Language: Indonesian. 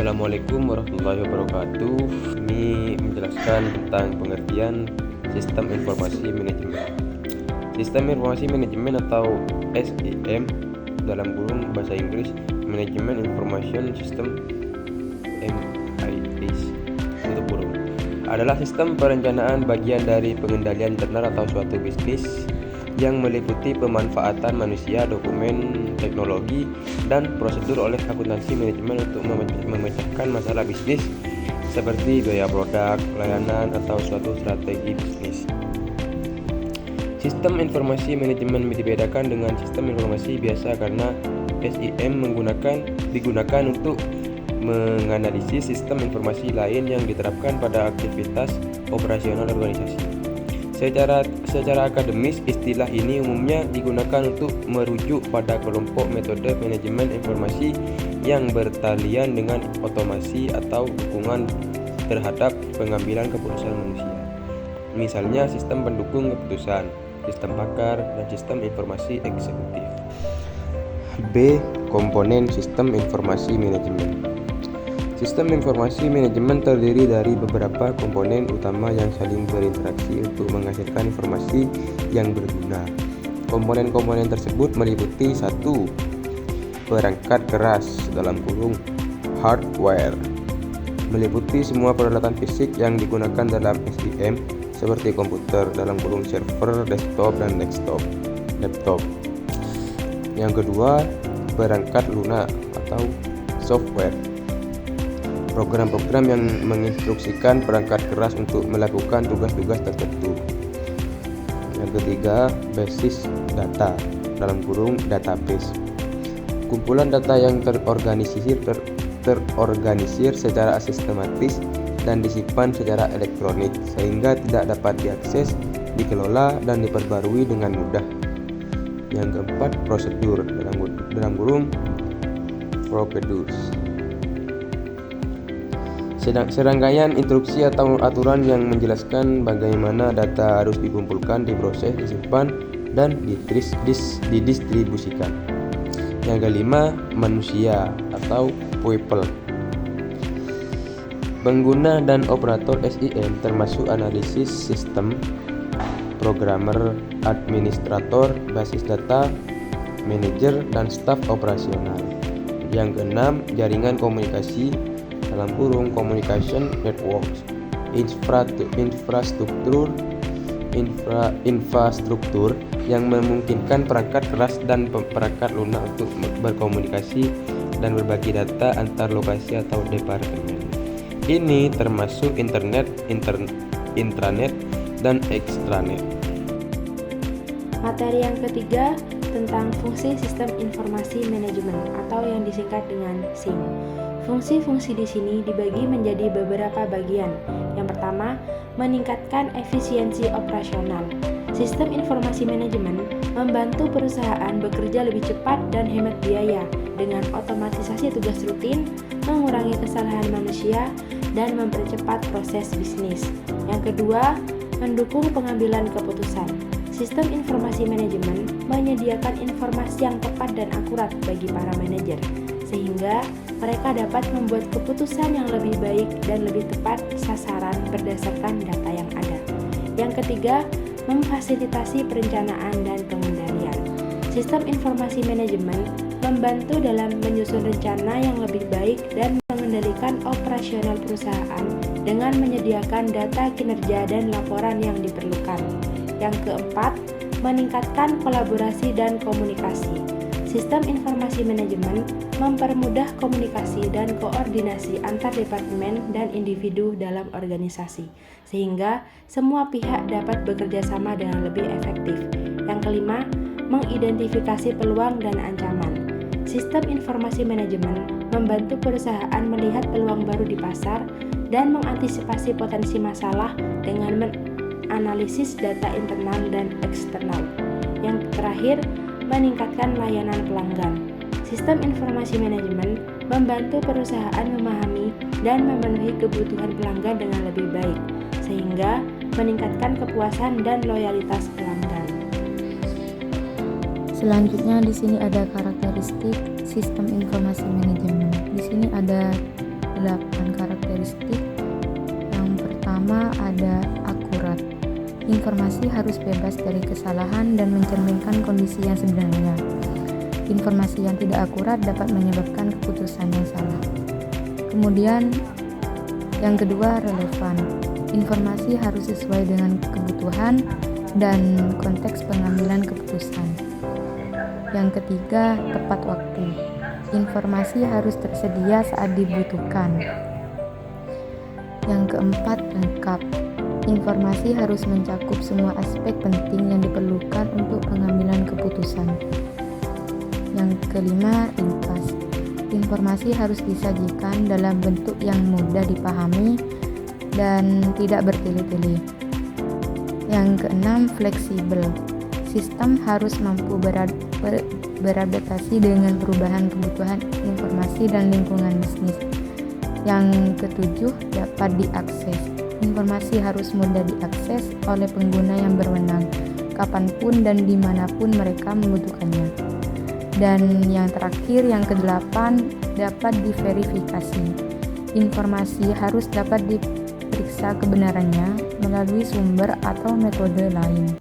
Assalamualaikum warahmatullahi wabarakatuh. Ini menjelaskan tentang pengertian sistem informasi manajemen. Sistem informasi manajemen atau SIM dalam kurung bahasa Inggris Management Information System MIS untuk kurung adalah sistem perencanaan bagian dari pengendalian internal atau suatu bisnis yang meliputi pemanfaatan manusia, dokumen, teknologi, dan prosedur oleh akuntansi manajemen untuk memecahkan masalah bisnis seperti biaya produk, layanan, atau suatu strategi bisnis. Sistem informasi manajemen dibedakan dengan sistem informasi biasa karena SIM digunakan untuk menganalisis sistem informasi lain yang diterapkan pada aktivitas operasional organisasi. Secara akademis, istilah ini umumnya digunakan untuk merujuk pada kelompok metode manajemen informasi yang bertalian dengan otomasi atau dukungan terhadap pengambilan keputusan manusia. Misalnya sistem pendukung keputusan, sistem pakar, dan sistem informasi eksekutif. B. Komponen sistem informasi manajemen. Sistem informasi manajemen terdiri dari beberapa komponen utama yang saling berinteraksi untuk menghasilkan informasi yang berguna. Komponen-komponen tersebut meliputi 1. Perangkat keras dalam kurung hardware, meliputi semua peralatan fisik yang digunakan dalam SIM seperti komputer dalam kurung server, desktop, dan laptop. Yang kedua, perangkat lunak atau software, program-program yang menginstruksikan perangkat keras untuk melakukan tugas-tugas tertentu. Yang ketiga, basis data dalam kurung database, kumpulan data yang terorganisir secara sistematis dan disimpan secara elektronik sehingga tidak dapat diakses, dikelola, dan diperbarui dengan mudah. Yang keempat, prosedur dalam kurung procedures, serangkaian instruksi atau aturan yang menjelaskan bagaimana data harus dikumpulkan, diproses, disimpan, dan didistribusikan. Yang kelima, manusia atau people, pengguna dan operator SIM termasuk analisis sistem, programmer, administrator, basis data, manajer, dan staf operasional. Yang keenam, jaringan komunikasi dalam kurung communication networks, infrastruktur yang memungkinkan perangkat keras dan perangkat lunak untuk berkomunikasi dan berbagi data antar lokasi atau departemen. Ini termasuk internet, intranet, dan extranet. Materi yang ketiga tentang fungsi sistem informasi manajemen atau yang disingkat dengan SIM. Fungsi-fungsi di sini dibagi menjadi beberapa bagian. Yang pertama, meningkatkan efisiensi operasional. Sistem informasi manajemen membantu perusahaan bekerja lebih cepat dan hemat biaya dengan otomatisasi tugas rutin, mengurangi kesalahan manusia, dan mempercepat proses bisnis. Yang kedua, mendukung pengambilan keputusan. Sistem informasi manajemen menyediakan informasi yang tepat dan akurat bagi para manajer, sehingga mereka dapat membuat keputusan yang lebih baik dan lebih tepat sasaran berdasarkan data yang ada. Yang ketiga, memfasilitasi perencanaan dan pengendalian. Sistem informasi manajemen membantu dalam menyusun rencana yang lebih baik dan mengendalikan operasional perusahaan dengan menyediakan data kinerja dan laporan yang diperlukan. Yang keempat, meningkatkan kolaborasi dan komunikasi. Sistem informasi manajemen mempermudah komunikasi dan koordinasi antar departemen dan individu dalam organisasi, sehingga semua pihak dapat bekerja sama dengan lebih efektif. Yang kelima, mengidentifikasi peluang dan ancaman. Sistem informasi manajemen membantu perusahaan melihat peluang baru di pasar dan mengantisipasi potensi masalah dengan menganalisis data internal dan eksternal. Yang terakhir, meningkatkan layanan pelanggan. Sistem informasi manajemen membantu perusahaan memahami dan memenuhi kebutuhan pelanggan dengan lebih baik, sehingga meningkatkan kepuasan dan loyalitas pelanggan. Selanjutnya di sini ada karakteristik sistem informasi manajemen. Di sini ada 8 karakteristik. Yang pertama ada akurat. Informasi harus bebas dari kesalahan dan mencerminkan kondisi yang sebenarnya. Informasi yang tidak akurat dapat menyebabkan keputusan yang salah. Kemudian yang kedua, relevan. Informasi harus sesuai dengan kebutuhan dan konteks pengambilan keputusan. Yang ketiga, tepat waktu. Informasi harus tersedia saat dibutuhkan. Yang keempat, lengkap. Informasi harus mencakup semua aspek penting yang diperlukan untuk pengambilan keputusan. Yang kelima, ringkas. Informasi harus disajikan dalam bentuk yang mudah dipahami dan tidak bertele-tele. Yang keenam, fleksibel. Sistem harus mampu beradaptasi dengan perubahan kebutuhan informasi dan lingkungan bisnis. Yang ketujuh, dapat diakses. Informasi harus mudah diakses oleh pengguna yang berwenang, kapanpun dan dimanapun mereka membutuhkannya. Dan yang terakhir, yang kedelapan, dapat diverifikasi. Informasi harus dapat diperiksa kebenarannya melalui sumber atau metode lain.